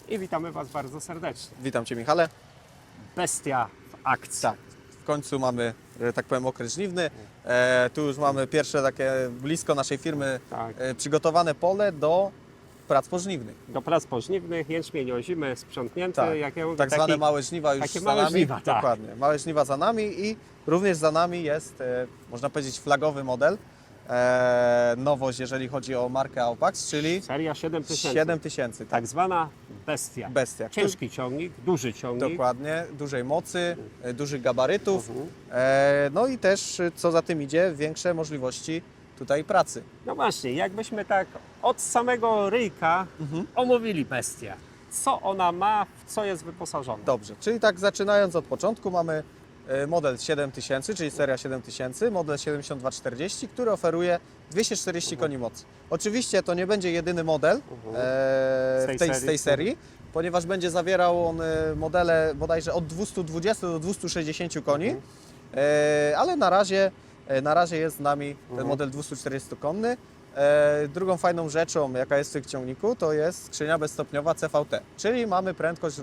I witamy Was bardzo serdecznie. Witam Cię, Michale. Bestia w akcji. Tak, w końcu mamy, że tak powiem, okres żniwny. Tu już mamy pierwsze takie blisko naszej firmy Tak. przygotowane pole do prac pożniwnych. Do prac pożniwnych, jęczmień ozimy sprzątnięty, Tak, jak ja mówię, tak zwane taki, małe żniwa już takie za małe nami. żniwa, tak. Dokładnie, małe żniwa za nami i również za nami jest, można powiedzieć, flagowy model. Nowość, jeżeli chodzi o markę Aupax, czyli seria 7000. 7000. Tak zwana bestia. Bestia. Ciężki ciągnik, duży ciągnik. Dokładnie, dużej mocy, dużych gabarytów, Mhm. no i też, co za tym idzie, większe możliwości tutaj pracy. No właśnie, jakbyśmy tak od samego ryjka omówili bestię. Co ona ma, w co jest wyposażona? Dobrze, czyli tak zaczynając od początku mamy model 7000, czyli seria 7000, model 7240, który oferuje 240 koni mocy. Oczywiście to nie będzie jedyny model z tej serii, ponieważ będzie zawierał on modele bodajże od 220 do 260 koni, ale na razie jest z nami ten model 240-konny. Drugą fajną rzeczą, jaka jest w tym ciągniku, to jest skrzynia bezstopniowa CVT, czyli mamy prędkość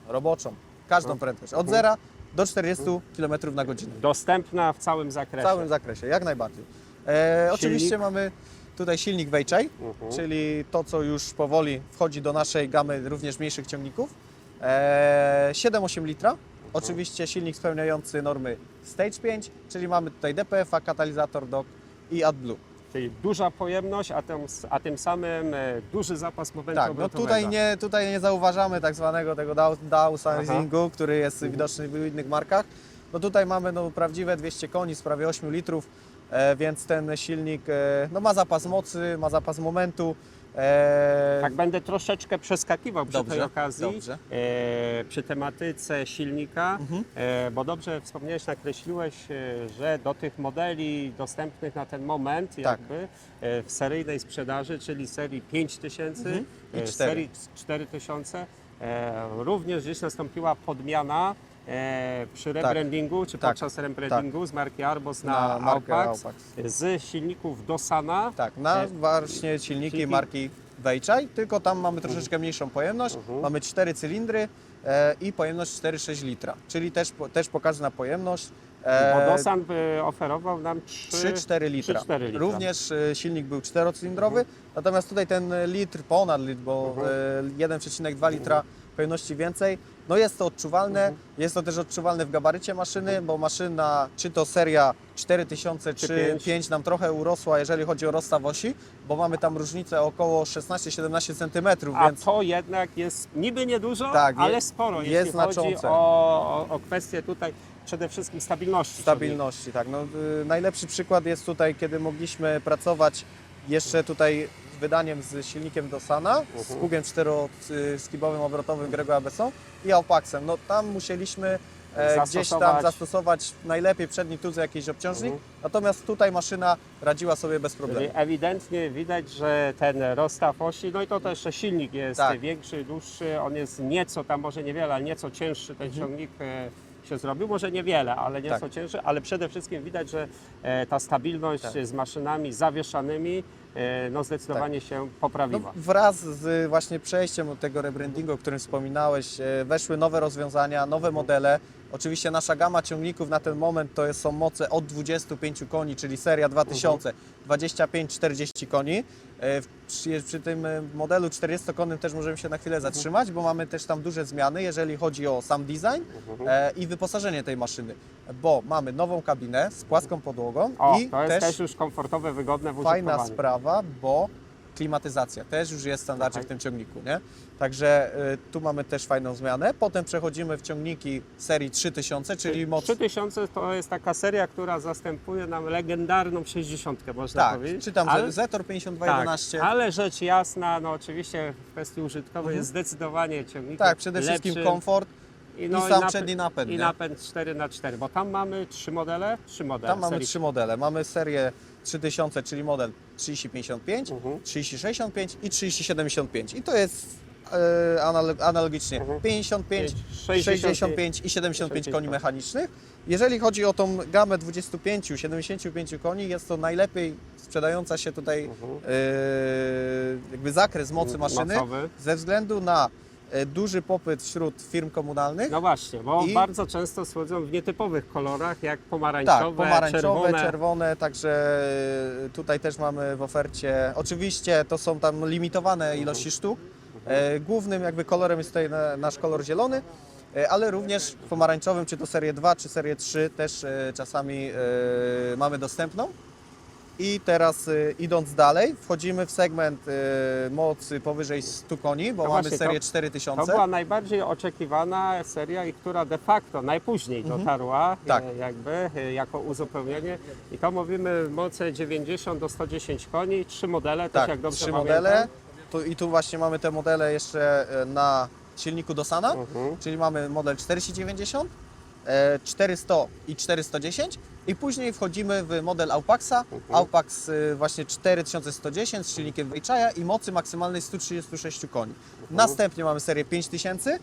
roboczą, każdą prędkość, od 0 do 40 km na godzinę. Dostępna w całym W zakresie. całym zakresie, jak najbardziej. Oczywiście mamy tutaj silnik Weichai, czyli to, co już powoli wchodzi do naszej gamy również mniejszych ciągników. 7,8 litra. Oczywiście silnik spełniający normy Stage 5, czyli mamy tutaj DPF-a, katalizator DOC i AdBlue. Czyli duża pojemność, a tym samym duży zapas momentu Tak, no obrotowego. tutaj nie zauważamy tak zwanego tego downsizingu, który jest widoczny w innych markach. No tutaj mamy prawdziwe 200 koni z prawie 8 litrów, więc ten silnik ma zapas mocy, ma zapas momentu. Tak, będę troszeczkę przeskakiwał przy tej okazji, dobrze. przy tematyce silnika, bo dobrze wspomniałeś, nakreśliłeś, że do tych modeli dostępnych na ten moment jakby w seryjnej sprzedaży, czyli serii 5000 I 4. serii 4000, również gdzieś nastąpiła podmiana przy rebrandingu, czy podczas rebrandingu z marki Arbos na markę Aupax, z silników Dosana. Tak, na właśnie silniki marki Weichai, tylko tam mamy troszeczkę mniejszą pojemność. Mamy 4 cylindry i pojemność 4,6 litra, czyli też pokaźna pojemność. Bo Dosan oferował nam 3,4 litra. 3,4 litra. Również silnik był 4-cylindrowy, natomiast tutaj ten litr, ponad litr, bo 1,2 litra pojemności więcej. No jest to odczuwalne, jest to też odczuwalne w gabarycie maszyny, bo maszyna, czy to seria 4000 czy 5 nam trochę urosła, jeżeli chodzi o rozstaw osi, bo mamy tam różnicę około 16-17 cm, A więc to jednak jest niby niedużo, Tak, ale sporo, jest jeśli chodzi znaczące. o kwestię tutaj przede wszystkim stabilności. stabilności. Tak. No, najlepszy przykład jest tutaj, kiedy mogliśmy pracować jeszcze tutaj z wydaniem z silnikiem Dosana, z pługiem 4-skibowym obrotowym Grego Abesą i Aupaxem. No tam musieliśmy gdzieś tam zastosować najlepiej przedni tuzy jakiś obciążnik, natomiast tutaj maszyna radziła sobie bez problemu. Czyli ewidentnie widać, że ten rozstaw osi, no i to też silnik jest większy, dłuższy, on jest nieco, tam może niewiele, ale nieco cięższy ten ciągnik się zrobił, może niewiele, ale nieco cięższy, ale przede wszystkim widać, że ta stabilność z maszynami zawieszanymi no zdecydowanie się poprawiła. No, wraz z właśnie przejściem od tego rebrandingu, o którym wspominałeś, weszły nowe rozwiązania, nowe modele. Oczywiście nasza gama ciągników na ten moment to są moce od 25 koni, czyli seria 2000, 25-40 koni. Przy tym modelu 40-konnym też możemy się na chwilę zatrzymać, bo mamy też tam duże zmiany, jeżeli chodzi o sam design i wyposażenie tej maszyny, bo mamy nową kabinę z płaską podłogą i to jest też już komfortowe, wygodne w użytkowaniu. fajna sprawa, bo klimatyzacja też już jest w standardzie w tym ciągniku, nie? Także tu mamy też fajną zmianę. Potem przechodzimy w ciągniki serii 3000, czyli moc... 3000 to jest taka seria, która zastępuje nam legendarną 60, można powiedzieć. Czytam, że Zetor 5211. Tak, ale rzecz jasna, no oczywiście w kwestii użytkowej jest zdecydowanie ciągnik Tak, przede wszystkim lepszy. komfort i sam przedni napęd. I napęd 4x4, bo tam mamy 3 modele. Tam mamy 3 modele. Mamy serię 3000, czyli model 3055, 3065 i 3075. I to jest analogicznie 55, 65 i 75 koni mechanicznych. Jeżeli chodzi o tą gamę 25, 75 koni, jest to najlepiej sprzedająca się tutaj jakby zakres mocy maszyny Mocowy. ze względu na duży popyt wśród firm komunalnych. No właśnie, bo I- bardzo często schodzą w nietypowych kolorach, jak Tak, pomarańczowe, pomarańczowe, czerwone. czerwone, także tutaj też mamy w ofercie, oczywiście to są tam limitowane ilości sztuk. Głównym jakby kolorem jest tutaj nasz kolor zielony, ale również w pomarańczowym, czy to serię 2, czy serię 3 też czasami mamy dostępną. I teraz idąc dalej, wchodzimy w segment mocy powyżej 100 koni, bo No mamy właśnie, serię To 4000. była najbardziej oczekiwana seria i która de facto najpóźniej dotarła Tak. jakby jako uzupełnienie. I to mówimy moce 90 do 110 koni, 3 modele, też Tak, jak dobrze 3 pamiętam. modele. I tu właśnie mamy te modele jeszcze na silniku Dosana, czyli mamy model 4090, 400 i 410 i później wchodzimy w model Aupaxa, Aupax właśnie 4110 z silnikiem Weichaya i mocy maksymalnej 136 koni. Następnie mamy serię 5000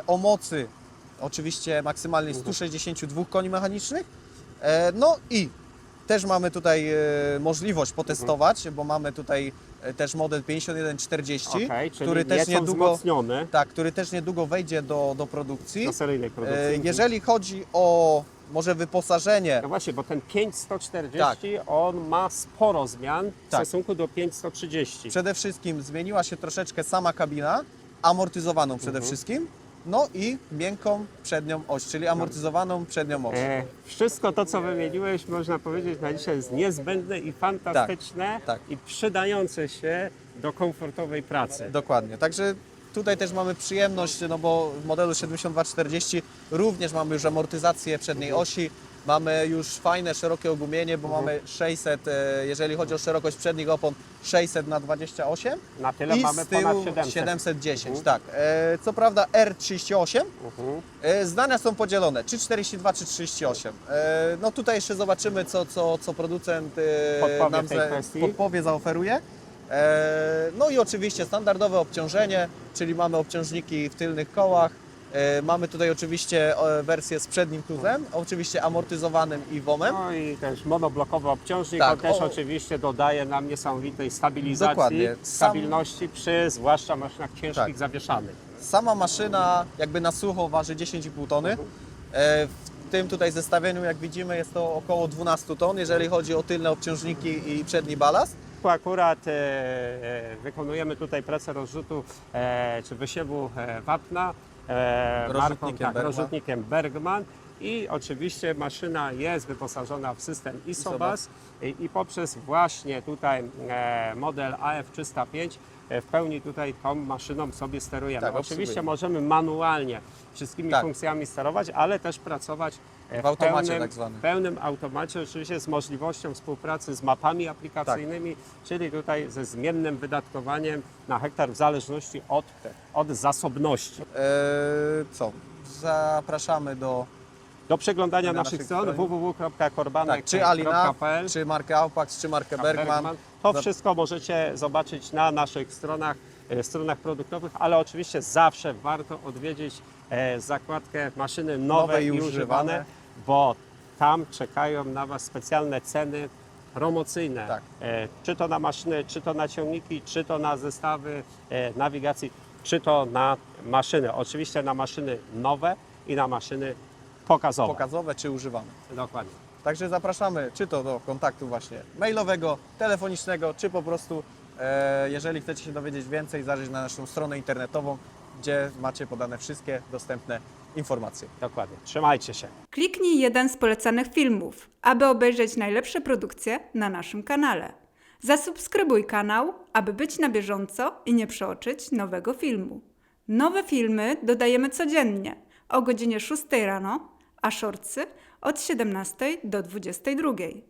o mocy oczywiście maksymalnej 162 koni mechanicznych. No i też mamy tutaj możliwość potestować, bo mamy tutaj też model 5140, Okej, czyli który też nieco niedługo, wzmocniony tak, który też niedługo wejdzie do produkcji. do seryjnej produkcji. Jeżeli chodzi o może wyposażenie, No właśnie, bo ten 5140 on ma sporo zmian w Tak. stosunku do 5130. przede wszystkim zmieniła się troszeczkę sama kabina, amortyzowaną przede wszystkim, no i miękką przednią oś, czyli amortyzowaną przednią oś. Wszystko to, co wymieniłeś, można powiedzieć na dzisiaj jest niezbędne i fantastyczne tak. i przydające się do komfortowej pracy. Dokładnie, także tutaj też mamy przyjemność, no bo w modelu 7240 również mamy już amortyzację przedniej osi, mamy już fajne, szerokie ogumienie, bo mamy 600, jeżeli chodzi o szerokość przednich opon, 600 na 28 Na tyle i mamy z tyłu ponad 700. 710, tak. Co prawda R38, zdania są podzielone, czy 42, czy 38. No tutaj jeszcze zobaczymy, co producent Podpowie nam w tej kwestii. podpowie, zaoferuje. No i oczywiście standardowe obciążenie, czyli mamy obciążniki w tylnych kołach. Mamy tutaj oczywiście wersję z przednim tuzem, oczywiście amortyzowanym i WOM-em. No i też monoblokowy obciążnik, Tak, on też o- oczywiście dodaje nam niesamowitej stabilizacji, Dokładnie. stabilności przy zwłaszcza maszynach ciężkich, Tak. zawieszanych. Sama maszyna jakby na sucho waży 10,5 tony. W tym tutaj zestawieniu, jak widzimy, jest to około 12 ton, jeżeli chodzi o tylne obciążniki i przedni balast. Tu akurat wykonujemy tutaj pracę rozrzutu czy wysiewu wapna Rozrzutnikiem Bergman. rozrzutnikiem Bergman. I oczywiście maszyna jest wyposażona w system ISOBUS i poprzez właśnie tutaj model AF305 w pełni tutaj tą maszyną sobie sterujemy. Tak, Oczywiście obsługujemy. możemy manualnie wszystkimi Tak. funkcjami sterować, ale też pracować W automacie pełnym, tak zwanym. pełnym automacie, oczywiście z możliwością współpracy z mapami aplikacyjnymi, czyli tutaj ze zmiennym wydatkowaniem na hektar w zależności od zasobności. Co? Zapraszamy Do przeglądania Na naszych naszych stron stron. www.korbanek.pl. czy Alina, czy markę Aupax, czy markę Bergman. To wszystko możecie zobaczyć na naszych stronach produktowych, ale oczywiście zawsze warto odwiedzić zakładkę maszyny nowe i używane, bo tam czekają na Was specjalne ceny promocyjne. Tak. Czy to na maszyny, czy to na ciągniki, czy to na zestawy nawigacji, czy to na maszyny. Oczywiście na maszyny nowe i na maszyny pokazowe. Pokazowe czy używane. Dokładnie. Także zapraszamy czy to do kontaktu właśnie mailowego, telefonicznego, czy po prostu jeżeli chcecie się dowiedzieć więcej, zajrzeć na naszą stronę internetową, gdzie macie podane wszystkie dostępne informacje. Dokładnie. Trzymajcie się. Kliknij jeden z polecanych filmów, aby obejrzeć najlepsze produkcje na naszym kanale. Zasubskrybuj kanał, aby być na bieżąco i nie przeoczyć nowego filmu. Nowe filmy dodajemy codziennie o godzinie 6 rano, a shortsy od 17 do 22.